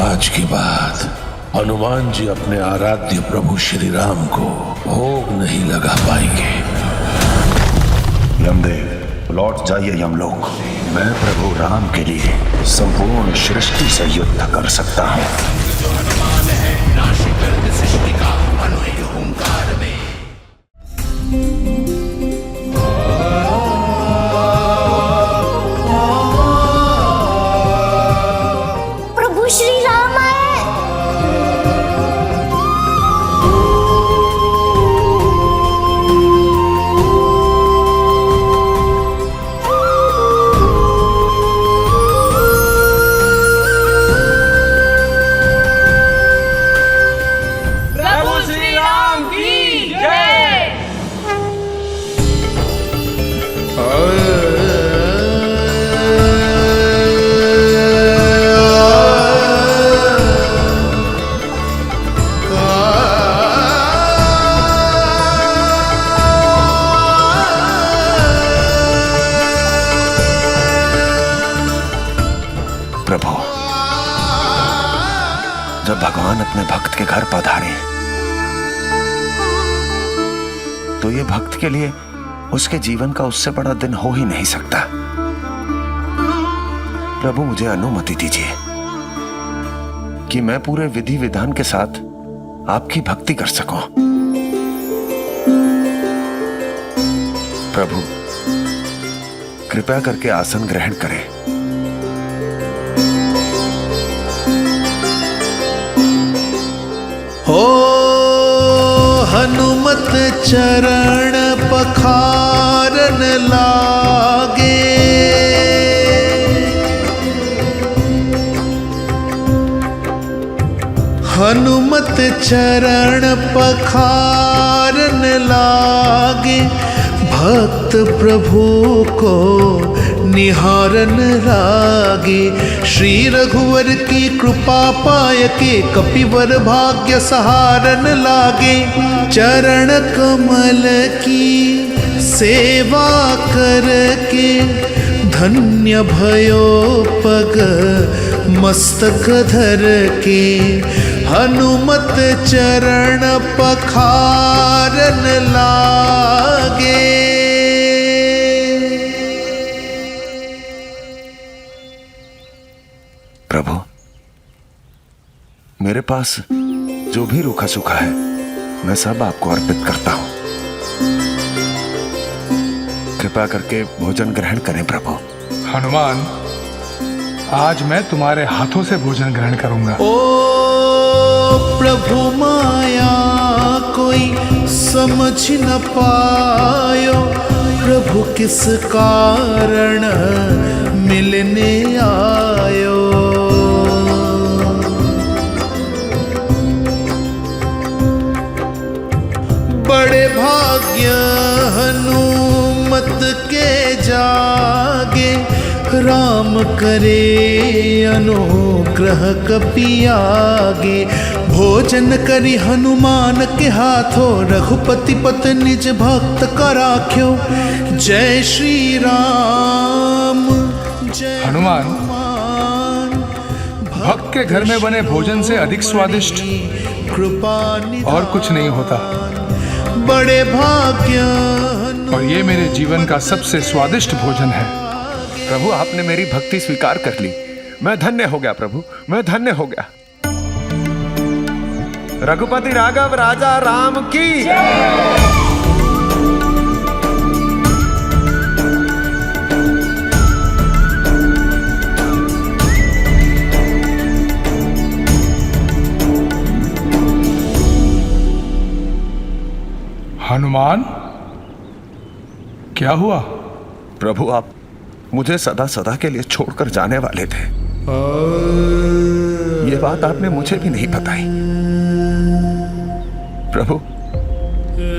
आज के बाद हनुमान जी अपने आराध्य प्रभु श्री राम को भोग नहीं लगा पाएंगे। यमदेव, लौट जाइए यमलोक। मैं प्रभु राम के लिए संपूर्ण सृष्टि से युद्ध कर सकता हूँ। जो हनुमान है नाश कर सृष्टि का अनोय ओंकार में। प्रभु श्री राम आए। प्रभु श्री राम की जय। प्रभु, जब भगवान अपने भक्त के घर पधारे तो ये भक्त के लिए उसके जीवन का उससे बड़ा दिन हो ही नहीं सकता। प्रभु, मुझे अनुमति दीजिए कि मैं पूरे विधि विधान के साथ आपकी भक्ति कर सकूं। प्रभु, कृपया करके आसन ग्रहण करें। हो हनुमत चरण पखारन लागे, हनुमत चरण पखारन लागे, भक्त प्रभु को निहारन लागे। श्री रघुवर की कृपा पाय के कपिवर भाग्य सहारन लागे। चरण कमल की सेवा करके धन्य भयो पग मस्तक धर के। हनुमत चरण पखारन लागे। प्रभु, मेरे पास जो भी रूखा सूखा है मैं सब आपको अर्पित करता हूं। कृपया करके भोजन ग्रहण करें प्रभु। हनुमान, आज मैं तुम्हारे हाथों से भोजन ग्रहण करूंगा। ओ प्रभु, माया कोई समझ न पायो, प्रभु किस कारण मिलने आयो। बड़े भाग्य हनुमत के जागे, राम करे अनुग्रह कपि आगे। भोजन करी हनुमान के हाथों, रघुपति पत निज भक्त का राख्यो। जय श्री राम जय हनुमान, भक्त के घर में बने भोजन से अधिक स्वादिष्ट कृपा और कुछ नहीं होता। बड़े भाग्य और ये मेरे जीवन का सबसे स्वादिष्ट भोजन है। प्रभु, आपने मेरी भक्ति स्वीकार कर ली। मैं धन्य हो गया प्रभु, मैं धन्य हो गया। रघुपति राघव राजा राम की हनुमान, क्या हुआ? प्रभु, आप मुझे सदा सदा के लिए छोड़कर जाने वाले थे। ये बात आपने मुझे भी नहीं बताई। प्रभु,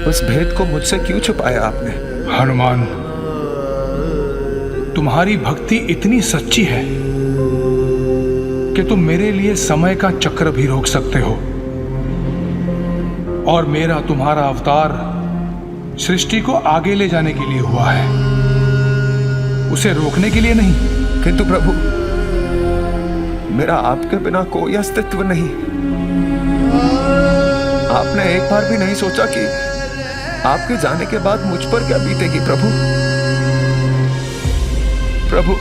उस भेद को मुझसे क्यों छुपाया आपने? हनुमान, तुम्हारी भक्ति इतनी सच्ची है कि तुम मेरे लिए समय का चक्र भी रोक सकते हो। और मेरा तुम्हारा अवतार सृष्टि को आगे ले जाने के लिए हुआ है, उसे रोकने के लिए नहीं। किंतु प्रभु, मेरा आपके बिना कोई अस्तित्व नहीं। आपने एक बार भी नहीं सोचा कि आपके जाने के बाद मुझ पर क्या बीतेगी प्रभु। प्रभु,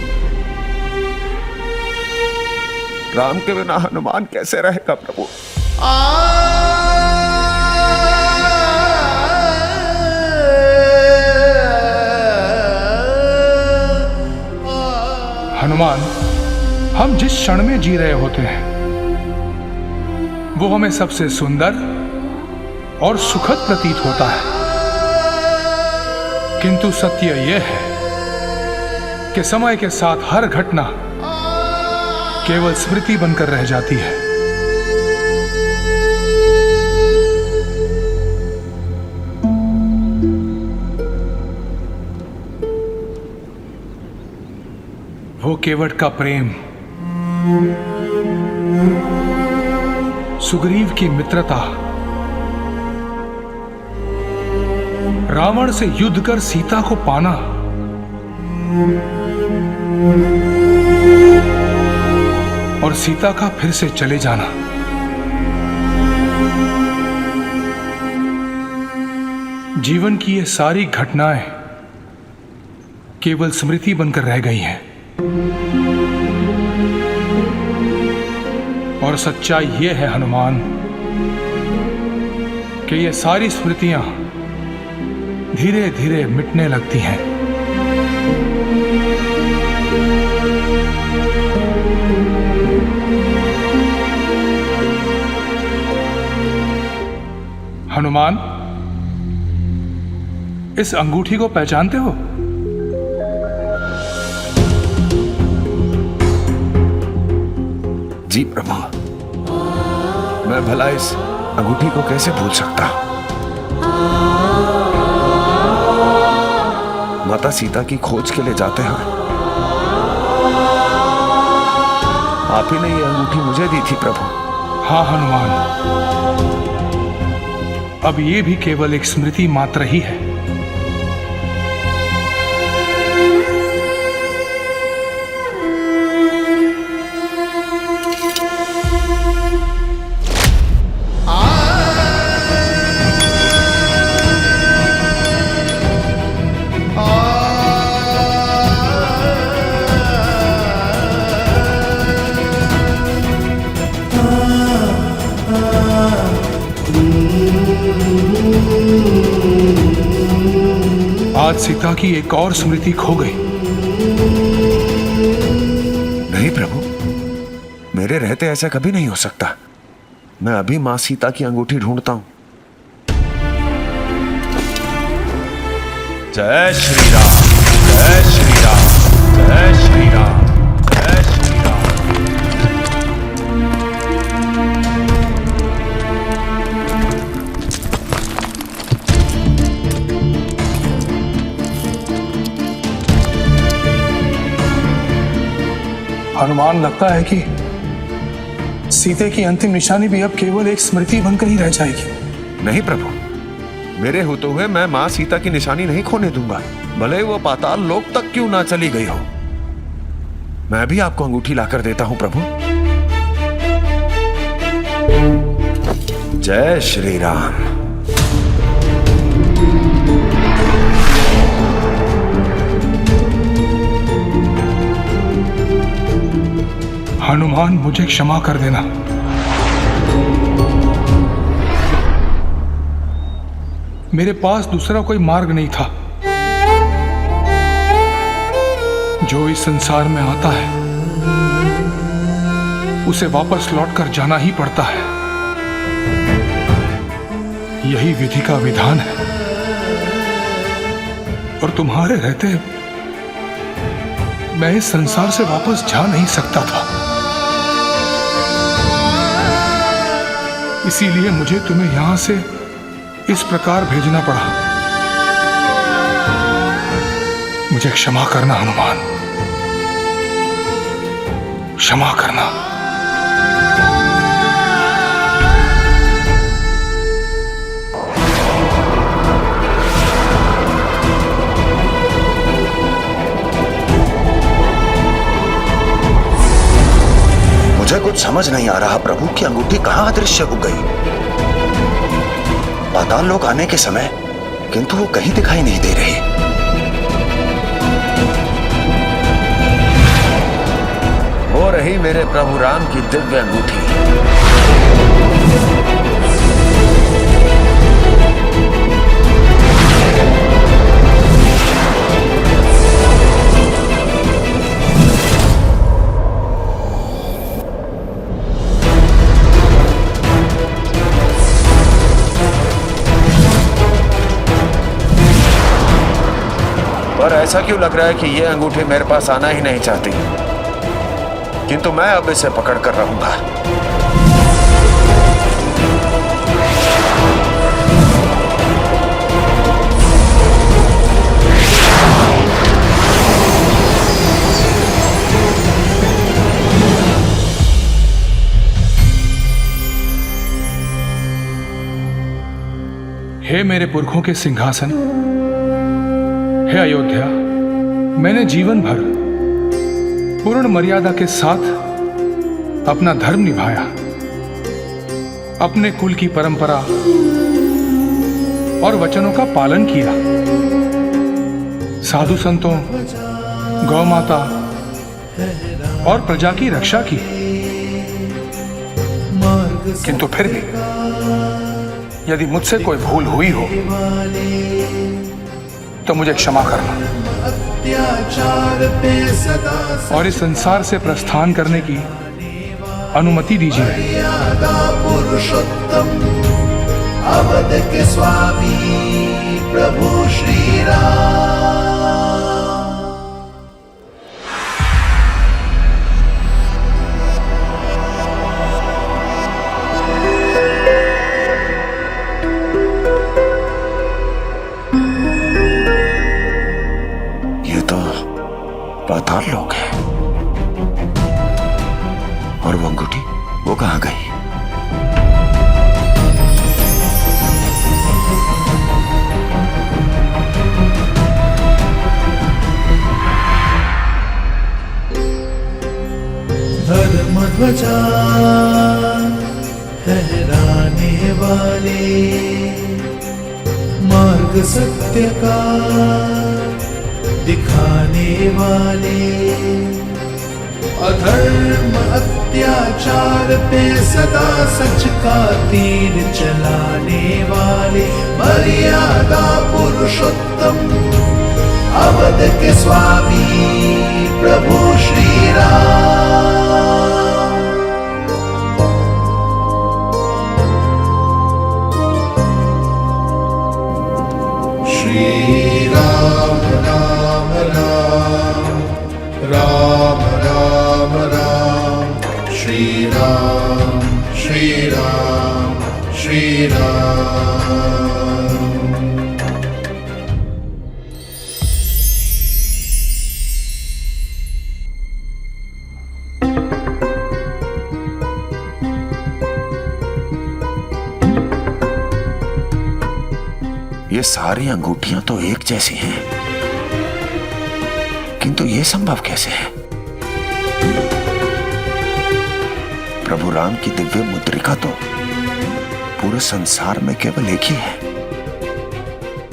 राम के बिना हनुमान कैसे रहेगा प्रभु। हनुमान, हम जिस क्षण में जी रहे होते हैं वो हमें सबसे सुंदर और सुखद प्रतीत होता है, किंतु सत्य यह है कि समय के साथ हर घटना केवल स्मृति बनकर रह जाती है। वो केवट का प्रेम, सुग्रीव की मित्रता, रावण से युद्ध कर सीता को पाना, और सीता का फिर से चले जाना, जीवन की ये सारी घटनाएं केवल स्मृति बनकर रह गई हैं। और सच्चाई ये है हनुमान कि ये सारी स्मृतियां धीरे धीरे मिटने लगती हैं। हनुमान, इस अंगूठी को पहचानते हो? जी प्रभु, मैं भला इस अंगूठी को कैसे भूल सकता। माता सीता की खोज के लिए जाते हैं आप ही ने ये अंगूठी मुझे दी थी प्रभु। हाँ हनुमान, अब ये भी केवल एक स्मृति मात्र ही है। आज सीता की एक और स्मृति खो गई। नहीं प्रभु, मेरे रहते ऐसा कभी नहीं हो सकता। मैं अभी मां सीता की अंगूठी ढूंढता हूं। जय श्री राम, जय श्री राम, जय श्री राम, जय श्री राम। हनुमान, लगता है कि सीते की अंतिम निशानी भी अब केवल एक स्मृति बनकर ही रह जाएगी। नहीं प्रभु, मेरे होते हुए मैं मां सीता की निशानी नहीं खोने दूंगा, भले वो पाताल लोक तक क्यों ना चली गई हो। मैं भी आपको अंगूठी लाकर देता हूं प्रभु। जय श्री राम। हनुमान, मुझे क्षमा कर देना। मेरे पास दूसरा कोई मार्ग नहीं था। जो इस संसार में आता है उसे वापस लौटकर जाना ही पड़ता है। यही विधि का विधान है। और तुम्हारे रहते मैं इस संसार से वापस जा नहीं सकता था। इसीलिए मुझे तुम्हें यहां से इस प्रकार भेजना पड़ा। मुझे क्षमा करना हनुमान, क्षमा करना। मुझे कुछ समझ नहीं आ रहा प्रभु की अंगूठी कहां अदृश्य हो गई। पाताल लोक आने के समय किंतु वो कहीं दिखाई नहीं दे रही। वो रही मेरे प्रभु राम की दिव्य अंगूठी। पर ऐसा क्यों लग रहा है कि ये अंगूठी मेरे पास आना ही नहीं चाहती, किंतु मैं अब इसे पकड़ कर रहूंगा। हे मेरे पुरखों के सिंहासन, हे अयोध्या, मैंने जीवन भर पूर्ण मर्यादा के साथ अपना धर्म निभाया, अपने कुल की परंपरा और वचनों का पालन किया, साधु संतों, गौ माता और प्रजा की रक्षा की। किंतु फिर भी यदि मुझसे कोई भूल हुई हो तो मुझे क्षमा करना और इस संसार से प्रस्थान करने की अनुमति दीजिए। पुरुषोत्तम अवध के स्वामी प्रभु श्री राम। पाताल लोक है और वो अंगूठी वो कहां गई? धर्म ध्वजा लहराने वाले, मार्ग सत्य का दिखाने वाले, अधर्म अत्याचार पे सदा सच का तीर चलाने वाले, मर्यादा पुरुषोत्तम अवध के स्वामी प्रभु श्री राम। श्री राम राम राम राम राम राम, श्री राम श्री राम श्री राम। ये सारी अंगूठियां तो एक जैसी हैं, किंतु ये संभव कैसे है? प्रभु राम की दिव्य मुद्रिका तो पूरे संसार में केवल एक ही है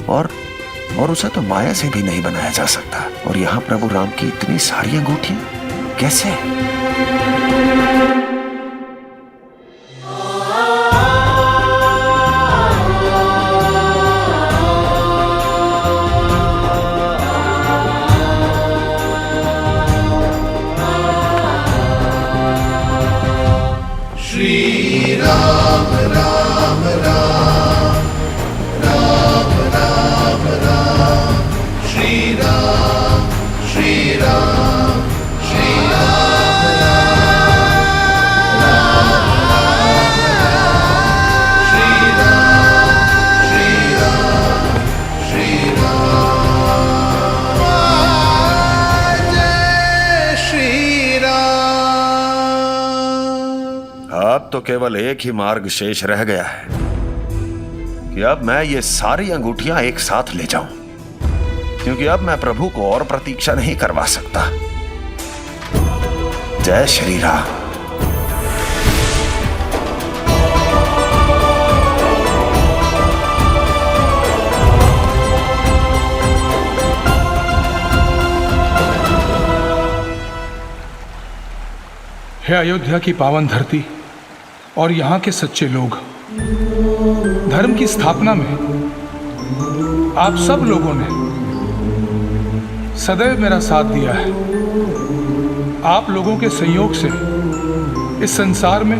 और उसे तो माया से भी नहीं बनाया जा सकता। और यहां प्रभु राम की इतनी सारी अंगूठियां कैसे? श्री राम राम राम राम राम राम, श्री राम श्री राम श्री राम राम राम राम, श्री राम श्री राम श्री राम, जय श्री राम। अब तो केवल एक ही मार्ग शेष रह गया है कि अब मैं ये सारी अंगूठियां एक साथ ले जाऊं, क्योंकि अब मैं प्रभु को और प्रतीक्षा नहीं करवा सकता। जय श्री राम। है अयोध्या की पावन धरती और यहाँ के सच्चे लोग, धर्म की स्थापना में आप सब लोगों ने सदैव मेरा साथ दिया है। आप लोगों के सहयोग से इस संसार में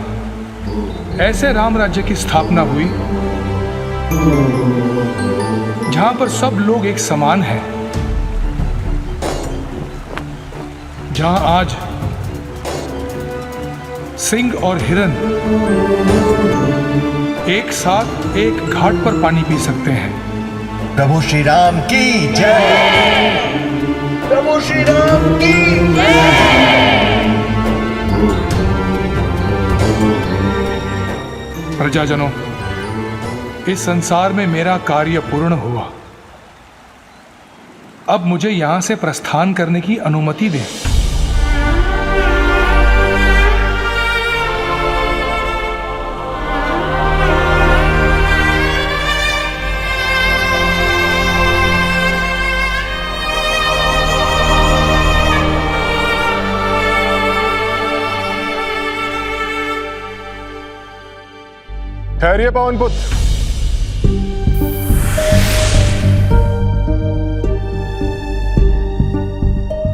ऐसे राम राज्य की स्थापना हुई जहां पर सब लोग एक समान हैं, जहां आज सिंह और हिरन एक साथ एक घाट पर पानी पी सकते हैं। प्रभु श्री राम की जय। प्रभु श्री राम की प्रजाजनों, इस संसार में मेरा कार्य पूर्ण हुआ। अब मुझे यहां से प्रस्थान करने की अनुमति दें। ठहरिए पवन पुत्र।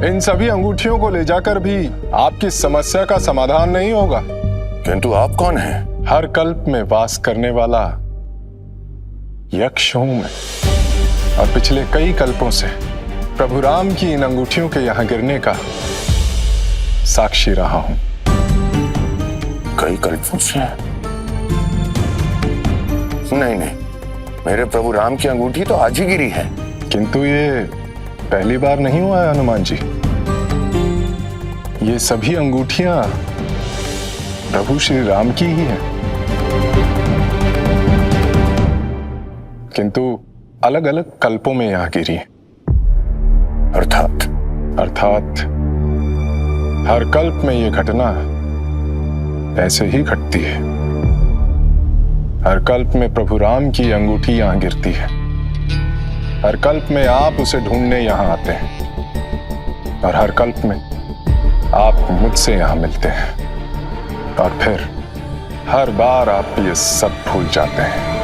इन सभी अंगूठियों को ले जाकर भी आपकी समस्या का समाधान नहीं होगा। किंतु आप कौन हैं? हर कल्प में वास करने वाला यक्ष हूं मैं, और पिछले कई कल्पों से प्रभु राम की इन अंगूठियों के यहां गिरने का साक्षी रहा हूं। कई कल्पों से? नहीं, मेरे प्रभु राम की अंगूठी तो आज ही गिरी है। किंतु ये पहली बार नहीं हुआ है हनुमान जी। ये सभी अंगूठियां प्रभु श्री राम की ही हैं, किंतु अलग अलग कल्पों में यहां गिरी। अर्थात हर कल्प में ये घटना ऐसे ही घटती है। हर कल्प में प्रभु राम की अंगूठी यहां गिरती है। हर कल्प में आप उसे ढूंढने यहां आते हैं, और हर कल्प में आप मुझसे यहां मिलते हैं, और फिर हर बार आप ये सब भूल जाते हैं।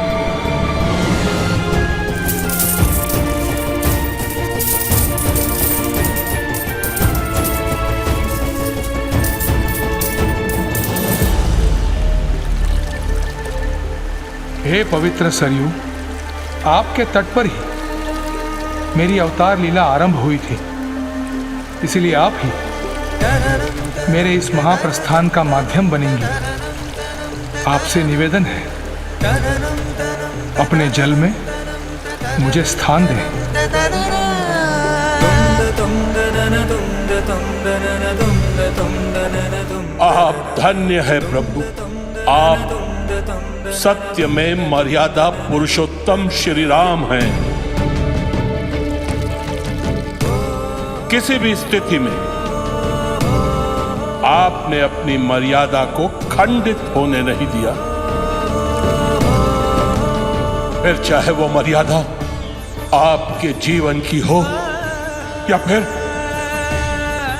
हे पवित्र सरयू, आपके तट पर ही मेरी अवतार लीला आरंभ हुई थी, इसलिए आप ही मेरे इस महाप्रस्थान का माध्यम बनेंगी। आपसे निवेदन है, अपने जल में मुझे स्थान दें। आप धन्य है प्रभु। आप सत्य में मर्यादा पुरुषोत्तम श्री राम हैं। किसी भी स्थिति में आपने अपनी मर्यादा को खंडित होने नहीं दिया, फिर चाहे वो मर्यादा आपके जीवन की हो या फिर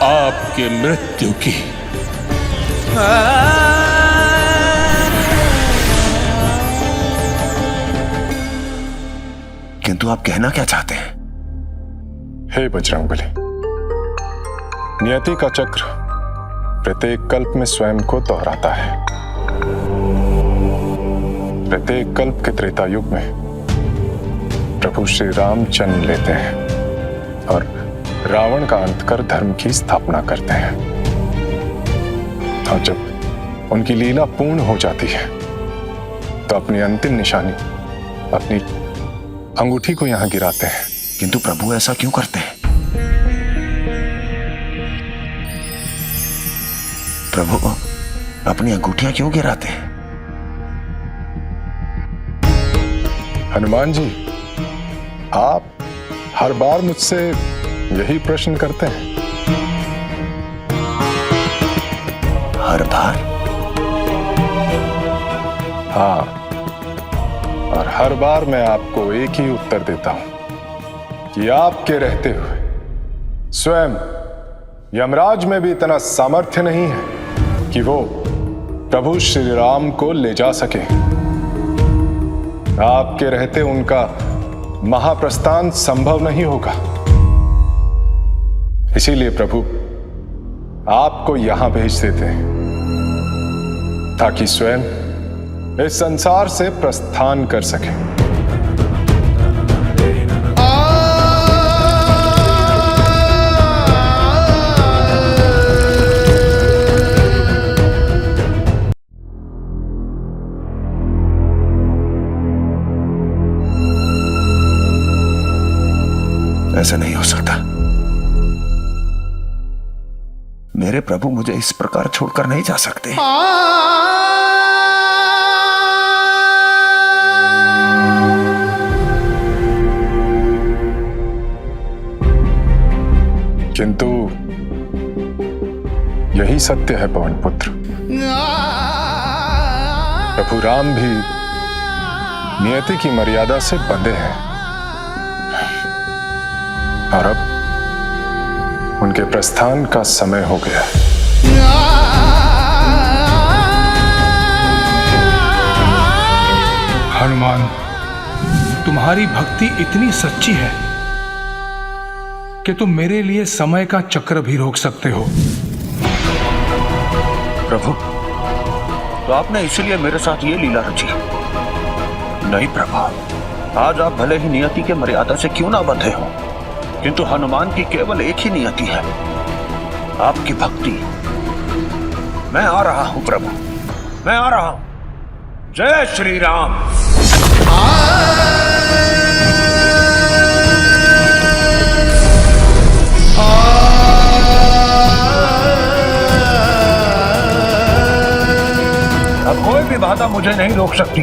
आपके मृत्यु की। किंतु आप कहना क्या चाहते हैं? हे बजरंगबली, नियति का चक्र प्रत्येक कल्प में स्वयं को दोहराता है। प्रत्येक कल्प के त्रेता युग में प्रभु श्री राम जन्म लेते हैं और रावण का अंत कर धर्म की स्थापना करते हैं, और जब उनकी लीला पूर्ण हो जाती है तो अपनी अंतिम निशानी, अपनी अंगूठी को यहां गिराते हैं। किंतु प्रभु ऐसा क्यों करते हैं? प्रभु अपनी अंगूठियां क्यों गिराते हैं? हनुमान जी, आप हर बार मुझसे यही प्रश्न करते हैं। हर बार? हाँ, और हर बार मैं आपको एक ही उत्तर देता हूं कि आपके रहते हुए स्वयं यमराज में भी इतना सामर्थ्य नहीं है कि वो प्रभु श्री राम को ले जा सके। आपके रहते उनका महाप्रस्थान संभव नहीं होगा। इसीलिए प्रभु आपको यहां भेज देते हैं ताकि स्वयं इस संसार से प्रस्थान कर सके। ऐसा नहीं हो सकता। मेरे प्रभु मुझे इस प्रकार छोड़कर नहीं जा सकते। किंतु यही सत्य है पवन पुत्र। प्रभु राम भी नियति की मर्यादा से बंधे हैं और अब उनके प्रस्थान का समय हो गया है। हनुमान, तुम्हारी भक्ति इतनी सच्ची है कि तुम मेरे लिए समय का चक्र भी रोक सकते हो। प्रभु, तो आपने इसीलिए मेरे साथ ये लीला रची? नहीं प्रभु, आज आप भले ही नियति के मर्यादा से क्यों ना बंधे हो, किंतु हनुमान की केवल एक ही नियति है, आपकी भक्ति। मैं आ रहा हूं प्रभु, मैं आ रहा हूं। जय श्री राम। अब कोई भी बाधा मुझे नहीं रोक सकती।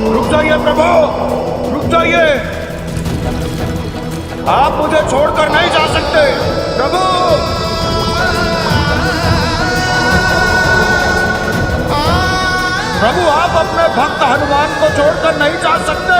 रुक जाइए प्रभु, रुक जाइए। आप मुझे छोड़कर नहीं जा सकते प्रभु। प्रभु, आप अपने भक्त हनुमान को छोड़कर नहीं जा सकते।